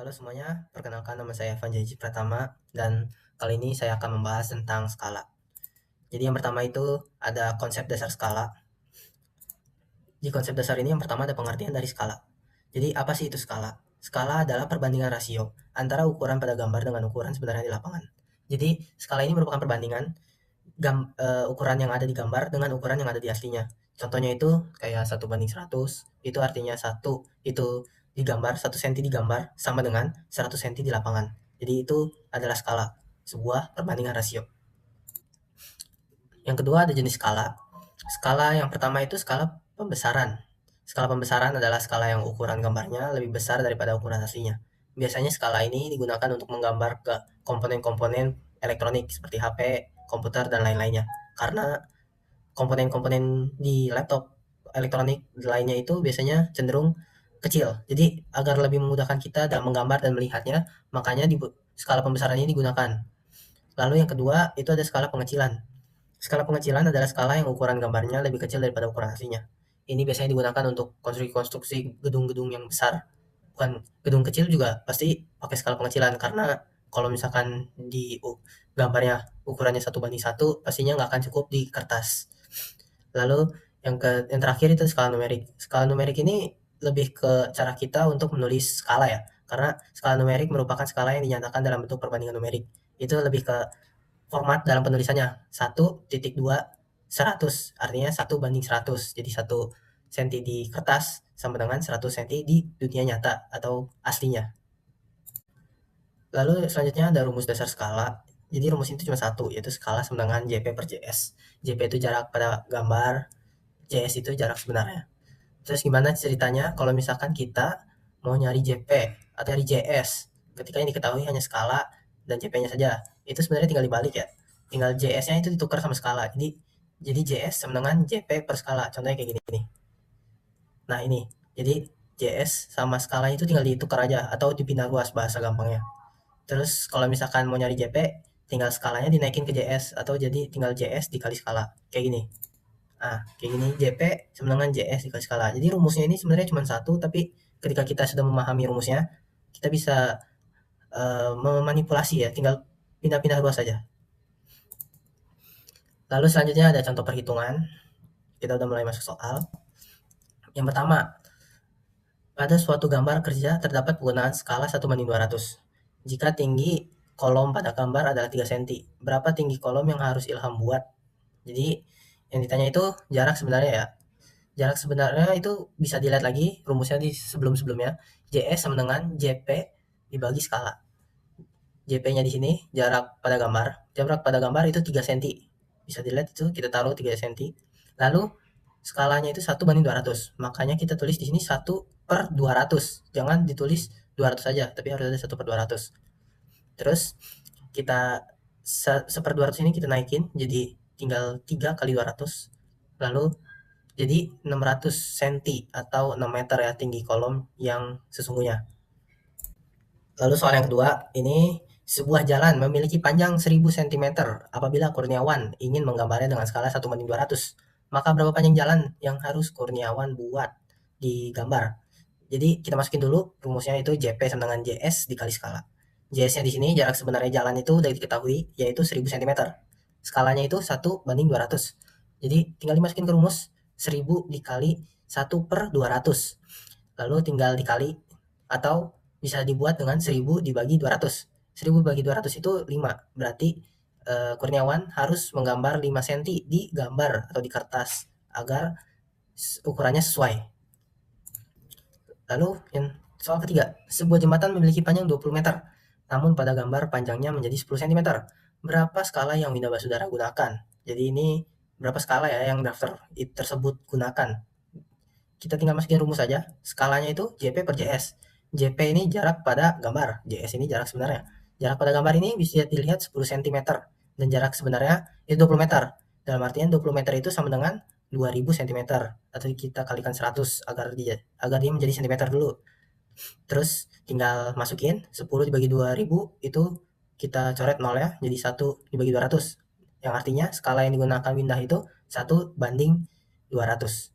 Halo semuanya, perkenalkan nama saya Evan Jaji Pratama dan kali ini saya akan membahas tentang skala. Jadi yang pertama itu ada konsep dasar skala. Di konsep dasar ini yang pertama ada pengertian dari skala. Jadi apa sih itu skala? Skala adalah perbandingan rasio antara ukuran pada gambar dengan ukuran sebenarnya di lapangan. Jadi skala ini merupakan perbandingan ukuran yang ada di gambar dengan ukuran yang ada di aslinya. Contohnya itu kayak 1:100, itu artinya satu itu di gambar, 1 cm di gambar sama dengan 100 cm di lapangan. Jadi itu adalah skala, sebuah perbandingan rasio. Yang kedua ada jenis skala. Skala yang pertama itu skala pembesaran. Skala pembesaran adalah skala yang ukuran gambarnya lebih besar daripada ukuran aslinya. Biasanya skala ini digunakan untuk menggambar ke komponen-komponen elektronik seperti HP, komputer, dan lain-lainnya. Karena komponen-komponen di laptop elektronik lainnya itu biasanya cenderung kecil. Jadi agar lebih memudahkan kita dalam menggambar dan melihatnya, makanya skala pembesaran ini digunakan. Lalu yang kedua itu ada skala pengecilan. Skala pengecilan adalah skala yang ukuran gambarnya lebih kecil daripada ukuran aslinya. Ini biasanya digunakan untuk konstruksi-konstruksi gedung-gedung yang besar. Bukan gedung kecil juga pasti pakai skala pengecilan karena kalau misalkan gambarnya ukurannya 1:1, pastinya nggak akan cukup di kertas. Lalu yang terakhir itu skala numerik. Skala numerik ini lebih ke cara kita untuk menulis skala ya. Karena skala numerik merupakan skala yang dinyatakan dalam bentuk perbandingan numerik. Itu lebih ke format dalam penulisannya. 1.2 100, artinya 1:100. Jadi 1 cm di kertas sama dengan 100 cm di dunia nyata atau aslinya. Lalu selanjutnya ada rumus dasar skala. Jadi rumus itu cuma satu, yaitu skala sama dengan JP per JS. JP itu jarak pada gambar, JS itu jarak sebenarnya. Terus gimana ceritanya kalau misalkan kita mau nyari JP atau nyari JS, ketika yang diketahui hanya skala dan JP-nya saja. Itu sebenarnya tinggal dibalik ya. Tinggal JS-nya itu ditukar sama skala. Jadi JS sama dengan JP per skala. Contohnya kayak gini nih. Nah, ini. Jadi JS sama skala itu tinggal ditukar aja atau dipindah luas bahasa gampangnya. Terus kalau misalkan mau nyari JP, tinggal skalanya dinaikin ke JS atau jadi tinggal JS dikali skala. Kayak gini. Nah, kayak gini JP sama dengan JS dikali skala. Jadi rumusnya ini sebenarnya cuma satu, tapi ketika kita sudah memahami rumusnya, kita bisa memanipulasi ya, tinggal pindah-pindah luas saja. Lalu selanjutnya ada contoh perhitungan. Kita udah mulai masuk soal. Yang pertama, pada suatu gambar kerja terdapat penggunaan skala 1:200. Jika tinggi kolom pada gambar adalah 3 cm, berapa tinggi kolom yang harus Ilham buat? Jadi yang ditanya itu jarak sebenarnya ya. Jarak sebenarnya itu bisa dilihat lagi rumusnya di sebelum-sebelumnya. JS sama dengan JP dibagi skala. JP-nya di sini jarak pada gambar. Jarak pada gambar itu 3 cm. Bisa dilihat itu kita taruh 3 cm. Lalu skalanya itu 1:200. Makanya kita tulis di sini 1/200. Jangan ditulis 200 saja, tapi harus ada 1/200. Terus kita 1/200 ini kita naikin jadi tinggal 3 kali 200. Lalu jadi 600 cm atau 6 meter ya tinggi kolom yang sesungguhnya. Lalu soal yang kedua, ini sebuah jalan memiliki panjang 1000 cm. Apabila Kurniawan ingin menggambarnya dengan skala 1:200, maka berapa panjang jalan yang harus Kurniawan buat di gambar? Jadi kita masukin dulu rumusnya itu JP sama dengan JS dikali skala. JS-nya di sini jarak sebenarnya jalan itu udah diketahui yaitu 1000 cm. Skalanya itu 1:200. Jadi tinggal dimasukin ke rumus 1000 dikali 1/200. Lalu tinggal dikali atau bisa dibuat dengan 1000 dibagi 200. 1000 bagi 200 itu 5. Berarti Kurniawan harus menggambar 5 cm di gambar atau di kertas agar ukurannya sesuai. Lalu yang soal ketiga, sebuah jembatan memiliki panjang 20 meter, namun pada gambar panjangnya menjadi 10 cm. Berapa skala yang Winda Basudara gunakan? Jadi ini berapa skala ya yang daftar tersebut gunakan? Kita tinggal masukin rumus saja. Skalanya itu JP per JS. JP ini jarak pada gambar, JS ini jarak sebenarnya. Jarak pada gambar ini bisa dilihat 10 cm dan jarak sebenarnya itu 20 meter. Dalam artian 20 meter itu sama dengan 2000 cm atau kita kalikan 100 agar dia menjadi cm dulu. Terus tinggal masukin 10 dibagi 2000 itu kita coret 0 ya, jadi 1 dibagi 200. Yang artinya skala yang digunakan Windah itu 1:200.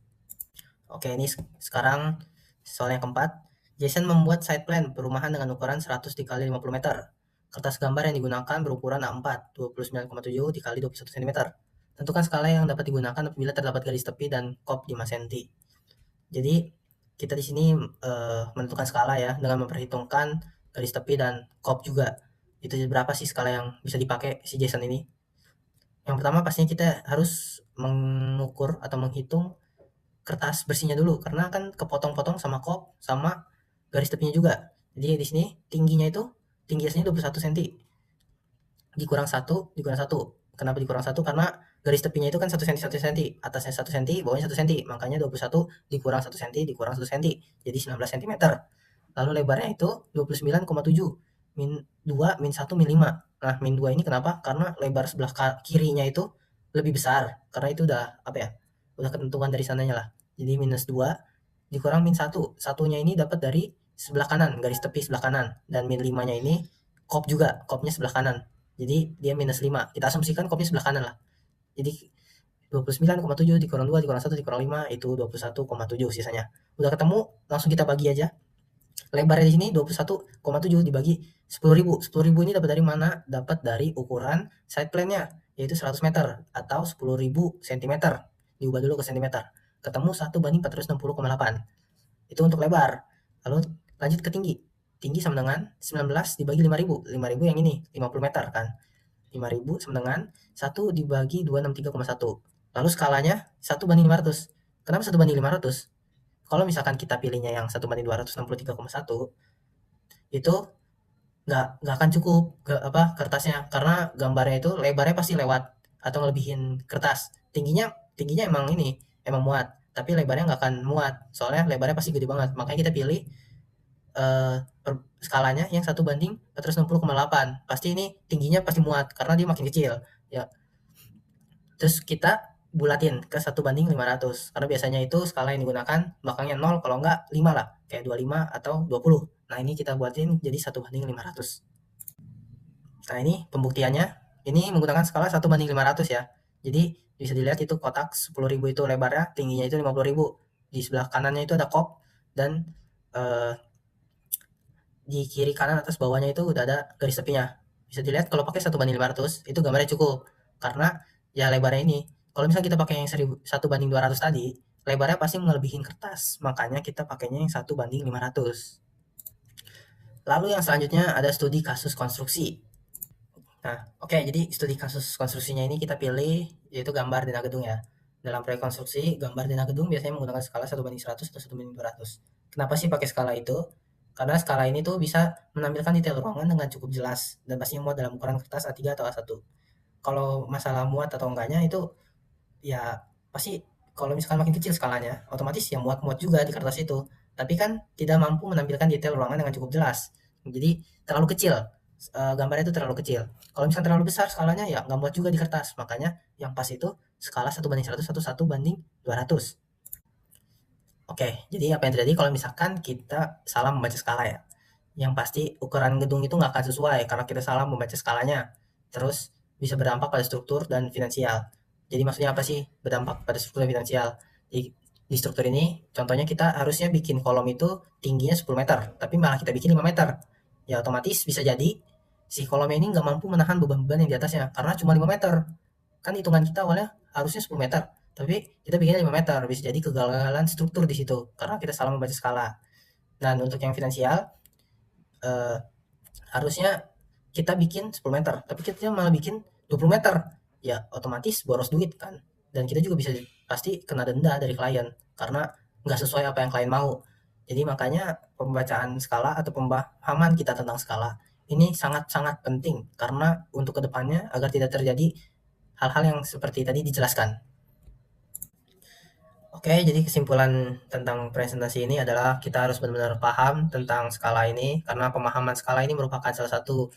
Oke, ini sekarang soal yang keempat. Jason membuat site plan perumahan dengan ukuran 100 dikali 50 meter. Kertas gambar yang digunakan berukuran A4, 29,7 dikali 21 cm. Tentukan skala yang dapat digunakan apabila terdapat garis tepi dan kop 5 cm. Jadi kita di sini menentukan skala ya dengan memperhitungkan garis tepi dan kop juga. Itu berapa sih skala yang bisa dipakai si Jason ini? Yang pertama pastinya kita harus mengukur atau menghitung kertas bersihnya dulu karena kan kepotong-potong sama kop sama garis tepinya juga. Jadi di sini tingginya itu tinggi aslinya 21 cm dikurang satu. Kenapa dikurang satu? Karena garis tepinya itu kan 1 cm, atasnya 1 cm, bawahnya 1 cm, makanya 21 dikurang 1 cm dikurang 1 cm, jadi 19 cm. Lalu lebarnya itu 29,7 min 2 min 1 min 5. Nah, min 2 ini kenapa? Karena lebar sebelah kirinya itu lebih besar, karena itu udah apa ya? Udah ketentuan dari sananya lah. Jadi minus 2 dikurang min 1. Satunya ini dapat dari sebelah kanan, garis tepi sebelah kanan, dan min 5-nya ini kop juga, kopnya sebelah kanan. Jadi dia minus 5. Kita asumsikan kopnya sebelah kanan lah. Jadi 29,7 dikurang 2 dikurang 1 dikurang 5 itu 21,7 sisanya. Udah ketemu, langsung kita bagi aja. Lebarnya di sini 21,7 dibagi 10.000. 10.000 ini dapat dari mana? Dapat dari ukuran side plan-nya, yaitu 100 meter atau 10.000 cm. Diubah dulu ke cm. Ketemu 1:460,8. Itu untuk lebar. Lalu lanjut ke tinggi. Tinggi sama dengan 19 dibagi 5.000. 5.000 yang ini 50 meter kan. 5.000 sama dengan 1 dibagi 263,1. Lalu skalanya 1:500. Kenapa 1:500? Kalau misalkan kita pilihnya yang 1:263,1, itu nggak akan cukup kertasnya karena gambarnya itu lebarnya pasti lewat atau ngelebihin kertas. Tingginya emang muat, tapi lebarnya nggak akan muat soalnya lebarnya pasti gede banget. Makanya kita pilih skalanya yang 1:460,8. Pasti ini tingginya pasti muat karena dia makin kecil ya. Terus kita bulatin ke 1:500 karena biasanya itu skala yang digunakan belakangnya 0, kalau enggak 5 lah, kayak 25 atau 20. Nah, ini kita buatin jadi 1:500. Nah, ini pembuktiannya. Ini menggunakan skala 1:500 ya. Jadi bisa dilihat itu kotak 10.000 itu lebarnya, tingginya itu 50.000. Di sebelah kanannya itu ada kop dan di kiri kanan atas bawahnya itu udah ada garis tepinya. Bisa dilihat kalau pakai 1:500 itu gambarnya cukup karena ya lebarnya ini. Kalau misalnya kita pakai yang 1:200 tadi, lebarnya pasti melebihin kertas. Makanya kita pakainya yang 1:500. Lalu yang selanjutnya ada studi kasus konstruksi. Nah, oke, jadi studi kasus konstruksinya ini kita pilih yaitu gambar dina gedung ya. Dalam proyek konstruksi, gambar dina gedung biasanya menggunakan skala 1:100 atau 1:200. Kenapa sih pakai skala itu? Karena skala ini tuh bisa menampilkan detail ruangan dengan cukup jelas dan pastinya muat dalam ukuran kertas A3 atau A1. Kalau masalah muat atau enggaknya itu ya pasti kalau misalkan makin kecil skalanya, otomatis ya muat-muat juga di kertas itu. Tapi kan tidak mampu menampilkan detail ruangan dengan cukup jelas. Jadi terlalu kecil, gambarnya itu terlalu kecil. Kalau misalkan terlalu besar skalanya ya nggak muat juga di kertas. Makanya yang pas itu skala 1:100 atau 1:200. Oke, jadi apa yang terjadi kalau misalkan kita salah membaca skala ya? Yang pasti ukuran gedung itu nggak akan sesuai karena kita salah membaca skalanya. Terus bisa berdampak pada struktur dan finansial. Jadi maksudnya apa sih berdampak pada struktur dan finansial? Di struktur ini, contohnya kita harusnya bikin kolom itu tingginya 10 meter, tapi malah kita bikin 5 meter. Ya otomatis bisa jadi si kolom ini nggak mampu menahan beban-beban yang di atasnya karena cuma 5 meter. Kan hitungan kita awalnya harusnya 10 meter, tapi kita bikinnya 5 meter. Bisa jadi kegagalan struktur di situ karena kita salah membaca skala. Dan untuk yang finansial, eh, harusnya kita bikin 10 meter, tapi kita malah bikin 20 meter. Ya otomatis boros duit kan. Dan kita juga bisa pasti kena denda dari klien karena nggak sesuai apa yang klien mau. Jadi makanya pembacaan skala atau pemahaman kita tentang skala ini sangat-sangat penting karena untuk kedepannya agar tidak terjadi hal-hal yang seperti tadi dijelaskan. Oke, jadi kesimpulan tentang presentasi ini adalah kita harus benar-benar paham tentang skala ini karena pemahaman skala ini merupakan salah satu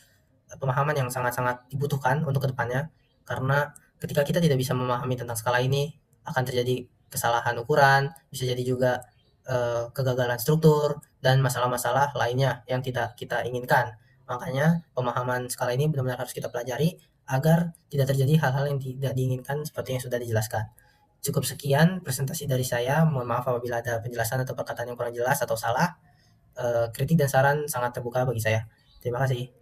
pemahaman yang sangat-sangat dibutuhkan untuk kedepannya karena ketika kita tidak bisa memahami tentang skala ini akan terjadi kesalahan ukuran, bisa jadi juga kegagalan struktur dan masalah-masalah lainnya yang tidak kita inginkan. Makanya pemahaman skala ini benar-benar harus kita pelajari agar tidak terjadi hal-hal yang tidak diinginkan seperti yang sudah dijelaskan. Cukup sekian presentasi dari saya. Mohon maaf apabila ada penjelasan atau perkataan yang kurang jelas atau salah. kritik dan saran sangat terbuka bagi saya. Terima kasih.